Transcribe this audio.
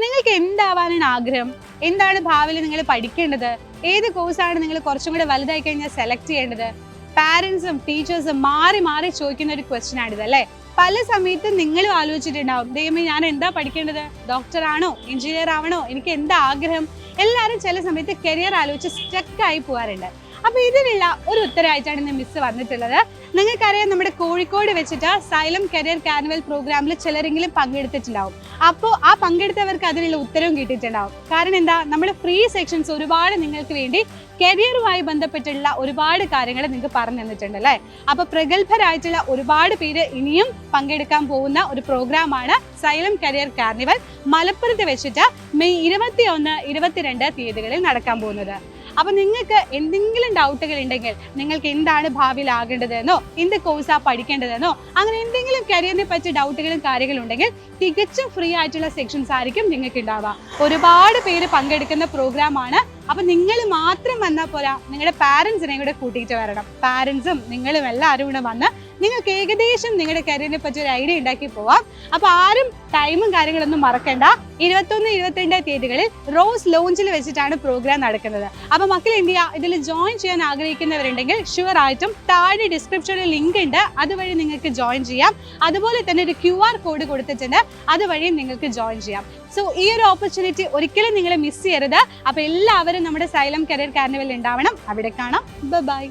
നിങ്ങൾക്ക് എന്താവാനാണ് ആഗ്രഹം? എന്താണ് ഭാവിയിൽ നിങ്ങൾ പഠിക്കേണ്ടത്? ഏത് കോഴ്സാണ് നിങ്ങൾ കുറച്ചും കൂടെ വലുതായി കഴിഞ്ഞാൽ സെലക്ട് ചെയ്യേണ്ടത്? പാരന്റ്സും ടീച്ചേഴ്സും മാറി മാറി ചോദിക്കുന്ന ഒരു ക്വസ്റ്റ്യൻ ആണിത് അല്ലേ? പല സമയത്തും നിങ്ങളും ആലോചിച്ചിട്ടുണ്ടാവും, ദൈവമേ ഞാൻ എന്താ പഠിക്കേണ്ടത്? ഡോക്ടർ ആണോ, എഞ്ചിനീയർ ആവണോ, എനിക്ക് എന്താ ആഗ്രഹം? എല്ലാവരും ചില സമയത്ത് കരിയർ ആലോചിച്ച് സ്റ്റക്കായി പോകാറുണ്ട്. അപ്പൊ ഇതിനുള്ള ഒരു ഉത്തരവായിട്ടാണ് ഇന്ന് മിസ് വന്നിട്ടുള്ളത്. നിങ്ങൾക്കറിയാം, നമ്മുടെ കോഴിക്കോട് വെച്ചിട്ട് സൈലം കരിയർ കാർണിവൽ പ്രോഗ്രാമിൽ ചിലരെങ്കിലും പങ്കെടുത്തിട്ടുണ്ടാവും. അപ്പോൾ ആ പങ്കെടുത്തവർക്ക് അതിനുള്ള ഉത്തരവും കിട്ടിയിട്ടുണ്ടാവും. കാരണം എന്താ, നമ്മുടെ ഫ്രീ സെക്ഷൻസ് ഒരുപാട് നിങ്ങൾക്ക് വേണ്ടി കരിയറുമായി ബന്ധപ്പെട്ടുള്ള ഒരുപാട് കാര്യങ്ങൾ നിങ്ങൾക്ക് പറഞ്ഞു തന്നിട്ടുണ്ട് അല്ലേ? അപ്പൊ പ്രഗത്ഭരായിട്ടുള്ള ഒരുപാട് പേര് ഇനിയും പങ്കെടുക്കാൻ പോകുന്ന ഒരു പ്രോഗ്രാമാണ് സൈലം കരിയർ കാർണിവൽ, മലപ്പുറത്ത് വെച്ചിട്ട് മെയ് 21, 22 തീയതികളിൽ നടക്കാൻ പോകുന്നത്. അപ്പൊ നിങ്ങൾക്ക് എന്തെങ്കിലും ഡൗട്ടുകൾ ഉണ്ടെങ്കിൽ, നിങ്ങൾക്ക് എന്താണ് ഭാവിയിൽ ആകേണ്ടതെന്നോ, എന്ത് കോഴ്സാ പഠിക്കേണ്ടതെന്നോ, അങ്ങനെ എന്തെങ്കിലും കരിയറിനെ പറ്റി ഡൗട്ടുകളും കാര്യങ്ങളും ഉണ്ടെങ്കിൽ തികച്ചും ഫ്രീ ആയിട്ടുള്ള സെക്ഷൻസ് ആയിരിക്കും നിങ്ങൾക്ക് ഉണ്ടാവുക. ഒരുപാട് പേര് പങ്കെടുക്കുന്ന പ്രോഗ്രാമാണ്. അപ്പൊ നിങ്ങൾ മാത്രം വന്നാൽ പോരാ, നിങ്ങളുടെ പാരന്റ്സിനെ കൂടെ കൂട്ടിയിട്ട് വരണം. പാരന്റ്സും നിങ്ങളും എല്ലാവരും കൂടെ വന്ന് നിങ്ങൾക്ക് ഏകദേശം നിങ്ങളുടെ കരിയറിനെ പറ്റി ഒരു ഐഡിയ ഉണ്ടാക്കി പോവാം. അപ്പൊ ആരും ടൈമും കാര്യങ്ങളൊന്നും മറക്കണ്ട. 21, 22 തീയതികളിൽ റോസ് ലോഞ്ചിൽ വെച്ചിട്ടാണ് പ്രോഗ്രാം നടക്കുന്നത്. അപ്പൊ മക്കൾ എന്ത് ചെയ്യുക, ഇതിൽ ജോയിൻ ചെയ്യാൻ ആഗ്രഹിക്കുന്നവരുണ്ടെങ്കിൽ ഷുവർ ആയിട്ടും താഴെ ഡിസ്ക്രിപ്ഷനിൽ ലിങ്ക് ഉണ്ട്, അതുവഴി നിങ്ങൾക്ക് ജോയിൻ ചെയ്യാം. അതുപോലെ തന്നെ ഒരു QR കോഡ് കൊടുത്തിട്ടുണ്ട്, അതുവഴി നിങ്ങൾക്ക് ജോയിൻ ചെയ്യാം. സോ ഈ ഒരു ഓപ്പർച്യൂണിറ്റി ഒരിക്കലും നിങ്ങൾ മിസ് ചെയ്യരുത്. അപ്പൊ എല്ലാവരും നമ്മുടെ സൈലം കരിയർ കാർണിവൽ ഉണ്ടാവണം. അവിടെ കാണാം. ബൈ.